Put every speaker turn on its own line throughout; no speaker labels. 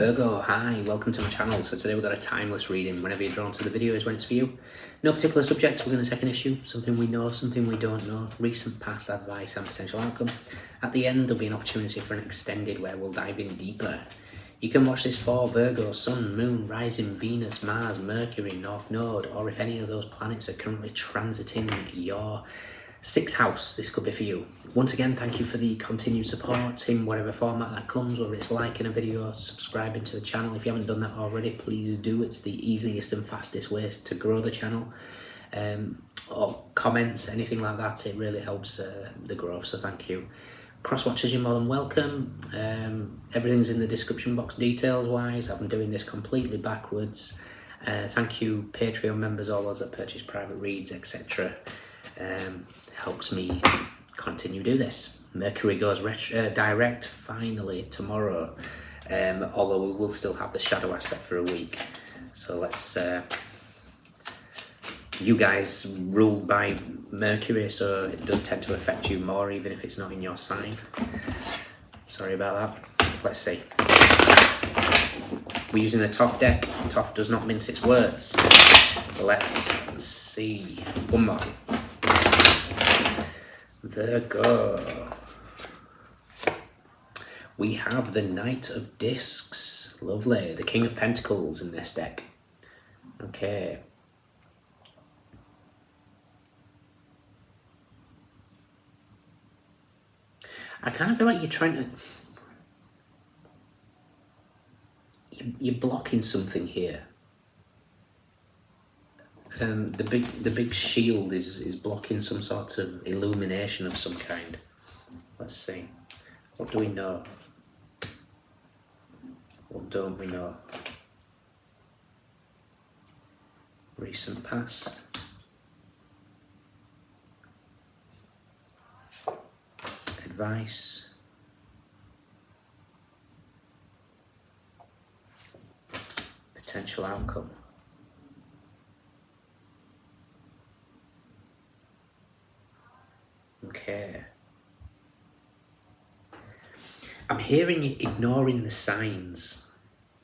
Virgo, hi, welcome to my channel. So today we've got a timeless reading. Whenever you're drawn to the video is when it's for you. No particular subject, we're going to take an issue, something we know, something we don't know, recent past advice and potential outcome. At the end there'll be an opportunity for an extended where we'll dive in deeper. You can watch this for Virgo, Sun, Moon, Rising, Venus, Mars, Mercury, North Node, or if any of those planets are currently transiting your 6th house, this could be for you. Once again, thank you for the continued support in whatever format that comes, whether it's liking a video, subscribing to the channel. If you haven't done that already, please do. It's the easiest and fastest ways to grow the channel. Or comments, anything like that, it really helps the growth, so thank you. Cross watchers, you're more than welcome. Everything's in the description box details wise. I've been doing this completely backwards. Thank you Patreon members, all those that purchase private reads, etc. Helps me continue do this. Mercury goes direct finally tomorrow, although we will still have the shadow aspect for a week. So let's you guys ruled by Mercury, so it does tend to affect you more even if it's not in your sign. Sorry about that. Let's see. We're using the Thoth deck. Thoth does not mince its words. Let's see. One more. Virgo. We have the Knight of Discs. Lovely. The King of Pentacles in this deck. Okay. I kind of feel like you're trying to... You're blocking something here. The big shield is blocking some sort of illumination of some kind. Let's see. What do we know? What don't we know? Recent past. Advice. Potential outcome. Okay. I'm hearing you ignoring the signs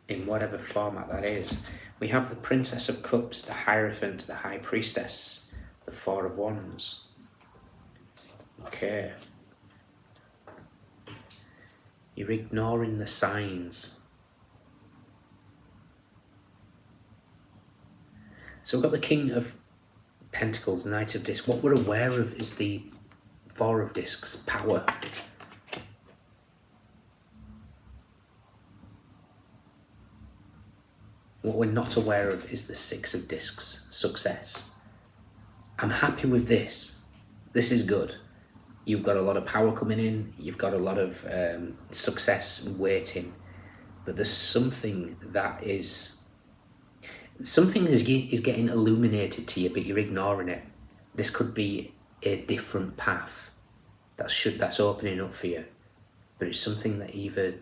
in whatever format that is. We have the Princess of Cups, the Hierophant, the High Priestess, the Four of Wands. Okay. You're ignoring the signs. So we've got the King of Pentacles, Knight of Discs. What we're aware of is the Four of Discs, power. What we're not aware of is the Six of Discs, success. I'm happy with this. This is good. You've got a lot of power coming in. You've got a lot of success waiting. But there's something that is... Something is getting illuminated to you, but you're ignoring it. This could be a different path that's opening up for you, but it's something that either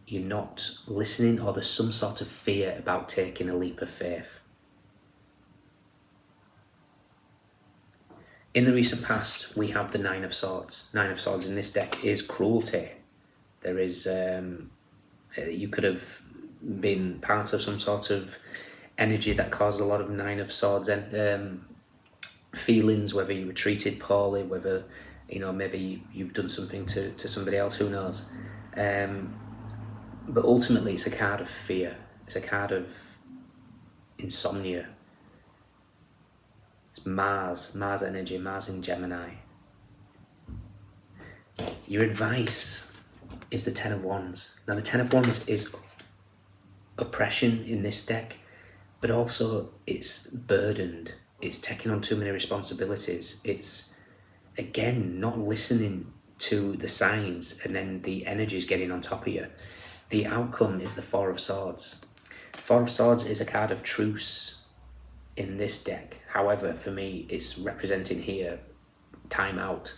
you're not listening or there's some sort of fear about taking a leap of faith. In the recent past, we have the Nine of Swords. Nine of Swords in this deck is cruelty. There is you could have been part of some sort of energy that caused a lot of Nine of Swords and feelings, whether you were treated poorly, whether, you know, maybe you've done something to somebody else, who knows. But ultimately it's a card of fear. It's a card of insomnia. It's Mars energy, Mars in Gemini. Your advice is the Ten of Wands. Now the Ten of Wands is oppression in this deck, but also it's burdened. It's taking on too many responsibilities. It's, again, not listening to the signs, and then the energy is getting on top of you. The outcome is the Four of Swords. Four of Swords is a card of truce in this deck. However, for me, it's representing here time out.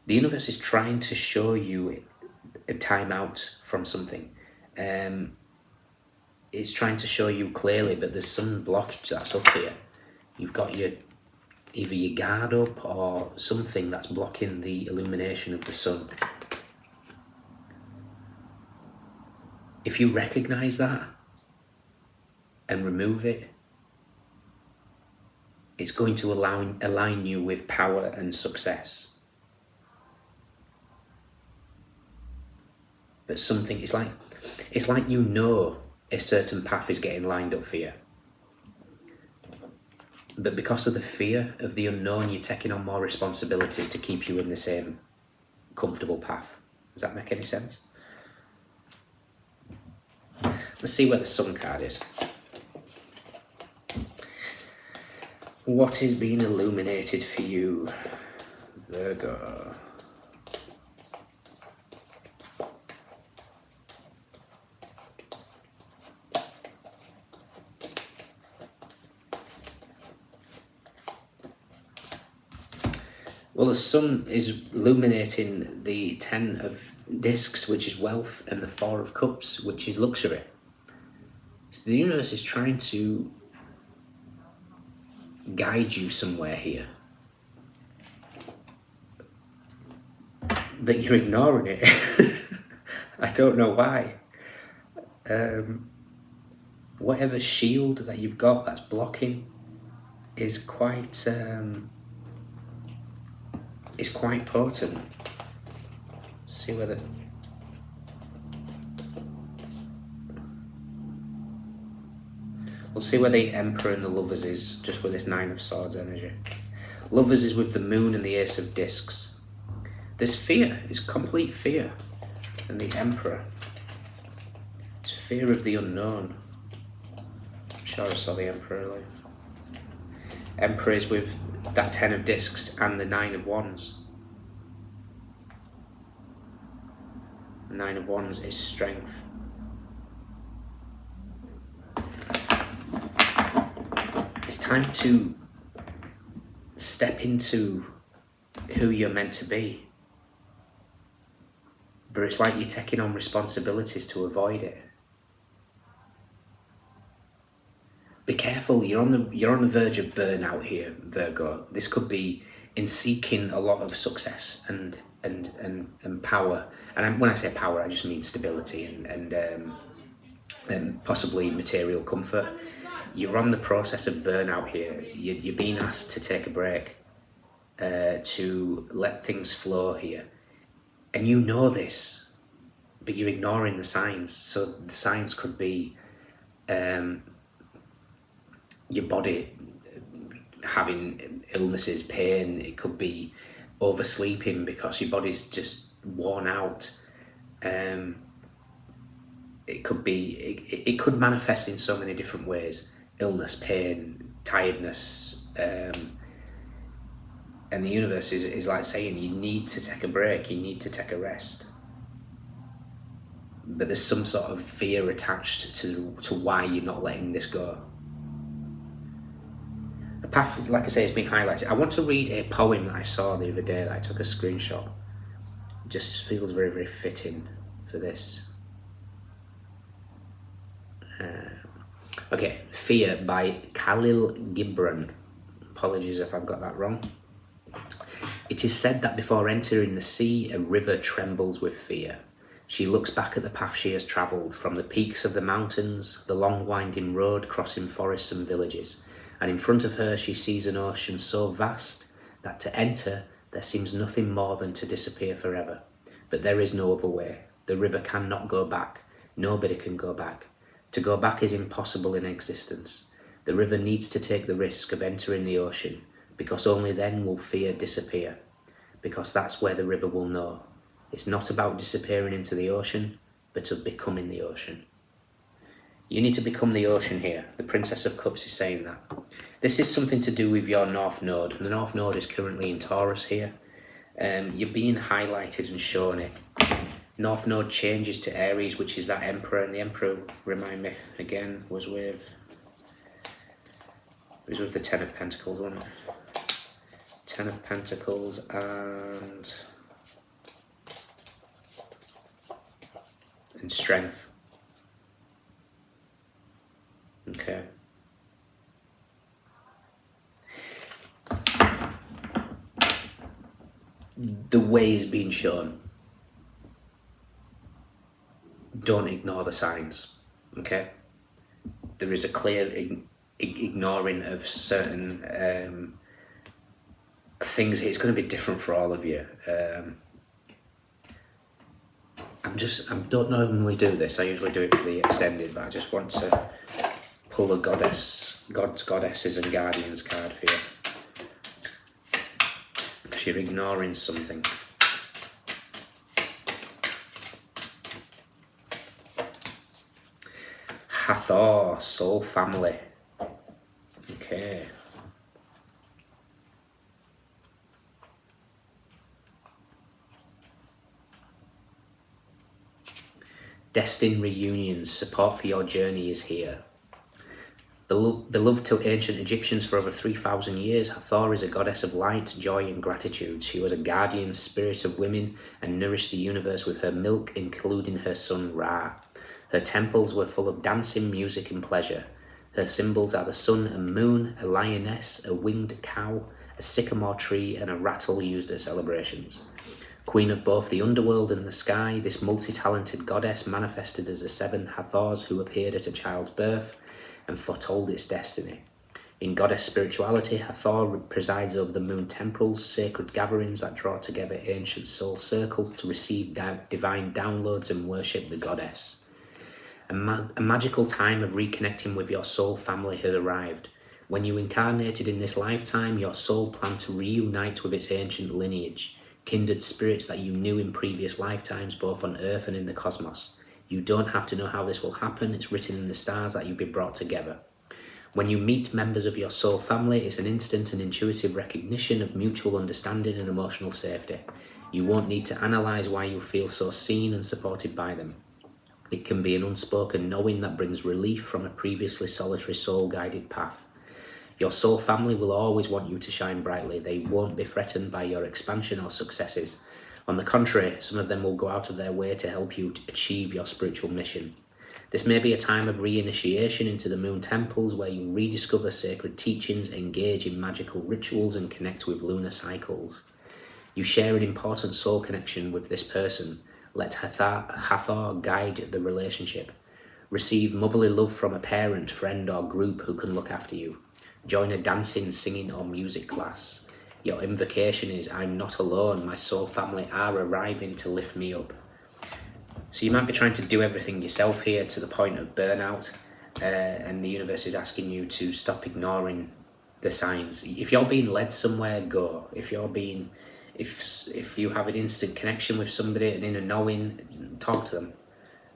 The universe is trying to show you a time out from something. It's trying to show you clearly, but there's some blockage that's up here. You've got either your guard up or something that's blocking the illumination of the sun. If you recognize that and remove it, it's going to align you with power and success. But something, it's like you know a certain path is getting lined up for you. But because of the fear of the unknown, you're taking on more responsibilities to keep you in the same comfortable path. Does that make any sense? Let's see where the Sun card is. What is being illuminated for you, Virgo? Well, the Sun is illuminating the 10 of Discs, which is wealth, and the 4 of Cups, which is luxury. So the universe is trying to guide you somewhere here, but you're ignoring it. I don't know why. Whatever shield that you've got that's blocking is quite potent. Let's see whether we'll see where the Emperor and the Lovers is, just with this 9 of Swords energy. Lovers is with the Moon and the Ace of Discs. There's fear, it's complete fear. And the Emperor, it's fear of the unknown. I'm sure I saw the Emperor earlier. Emperor is with that 10 of Discs and the 9 of Wands. The 9 of Wands is strength. It's time to step into who you're meant to be. But it's like you're taking on responsibilities to avoid it. Be careful, you're on the verge of burnout here, Virgo. This could be in seeking a lot of success and power. And when I say power, I just mean stability and possibly material comfort. You're on the process of burnout here. You're being asked to take a break, to let things flow here. And you know this, but you're ignoring the signs. So the signs could be your body having illnesses, pain. It could be oversleeping because your body's just worn out. It could manifest in so many different ways. Illness, pain, tiredness, and the universe is like saying you need to take a break, you need to take a rest. But there's some sort of fear attached to why you're not letting this go. The path, like I say, has been highlighted. I want to read a poem that I saw the other day that I took a screenshot. It just feels very, very fitting for this. Okay, Fear by Khalil Gibran. Apologies if I've got that wrong. It is said that before entering the sea, a river trembles with fear. She looks back at the path she has travelled, from the peaks of the mountains, the long winding road crossing forests and villages, and in front of her she sees an ocean so vast that to enter there seems nothing more than to disappear forever. But there is no other way. The river cannot go back. Nobody can go back. To go back is impossible in existence. The river needs to take the risk of entering the ocean, because only then will fear disappear, because that's where the river will know. It's not about disappearing into the ocean, but of becoming the ocean. You need to become the ocean here. The Princess of Cups is saying that. This is something to do with your North Node. The North Node is currently in Taurus here. You're being highlighted and shown it. North Node changes to Aries, which is that Emperor, and the Emperor, remind me again, was with the 10 of Pentacles, wasn't it? 10 of Pentacles and Strength. Okay. The way is being shown. don't ignore the signs, okay? There is a clear ignoring of certain things. It's going to be different for all of you. I don't normally do this. I usually do it for the extended, but I just want to pull a God's goddesses and guardians card for you, because you're ignoring something. HATHOR, soul family. Okay. Destined reunions, support for your journey is here. Beloved to ancient Egyptians for over 3,000 years, Hathor is a goddess of light, joy and gratitude. She was a guardian spirit of women and nourished the universe with her milk, including her son Ra. Her temples were full of dancing, music and pleasure. Her symbols are the sun and moon, a lioness, a winged cow, a sycamore tree and a rattle used at celebrations. Queen of both the underworld and the sky, this multi-talented goddess manifested as the 7 Hathors who appeared at a child's birth and foretold its destiny. In goddess spirituality, Hathor presides over the moon temporals, sacred gatherings that draw together ancient soul circles to receive divine downloads and worship the goddess. A magical time of reconnecting with your soul family has arrived. When you incarnated in this lifetime, your soul planned to reunite with its ancient lineage, kindred spirits that you knew in previous lifetimes, both on Earth and in the cosmos. You don't have to know how this will happen. It's written in the stars that you'll be brought together. When you meet members of your soul family, it's an instant and intuitive recognition of mutual understanding and emotional safety. You won't need to analyse why you feel so seen and supported by them. It can be an unspoken knowing that brings relief from a previously solitary soul-guided path. Your soul family will always want you to shine brightly. They won't be threatened by your expansion or successes. On the contrary, some of them will go out of their way to help you achieve your spiritual mission. This may be a time of reinitiation into the moon temples where you rediscover sacred teachings, engage in magical rituals and connect with lunar cycles. You share an important soul connection with this person. Let Hathor guide the relationship. Receive motherly love from a parent, friend or group who can look after you. Join a dancing, singing or music class. Your invocation is, I'm not alone, my soul family are arriving to lift me up. So you might be trying to do everything yourself here to the point of burnout, and the universe is asking you to stop ignoring the signs. If you're being led somewhere, go. If you have an instant connection with somebody and in a knowing, talk to them.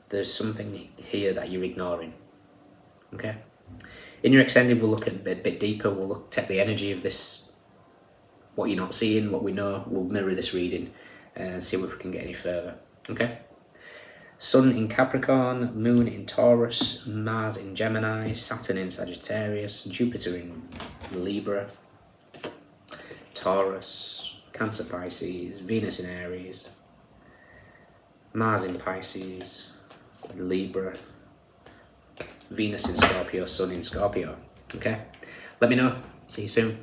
There's something here that you're ignoring. Okay? In your extended, we'll look at a bit deeper. We'll take the energy of this, what you're not seeing, what we know. We'll mirror this reading and see if we can get any further. Okay? Sun in Capricorn, Moon in Taurus, Mars in Gemini, Saturn in Sagittarius, Jupiter in Libra, Taurus, Cancer, Pisces, Venus in Aries, Mars in Pisces, Libra, Venus in Scorpio, Sun in Scorpio. Okay? Let me know. See you soon.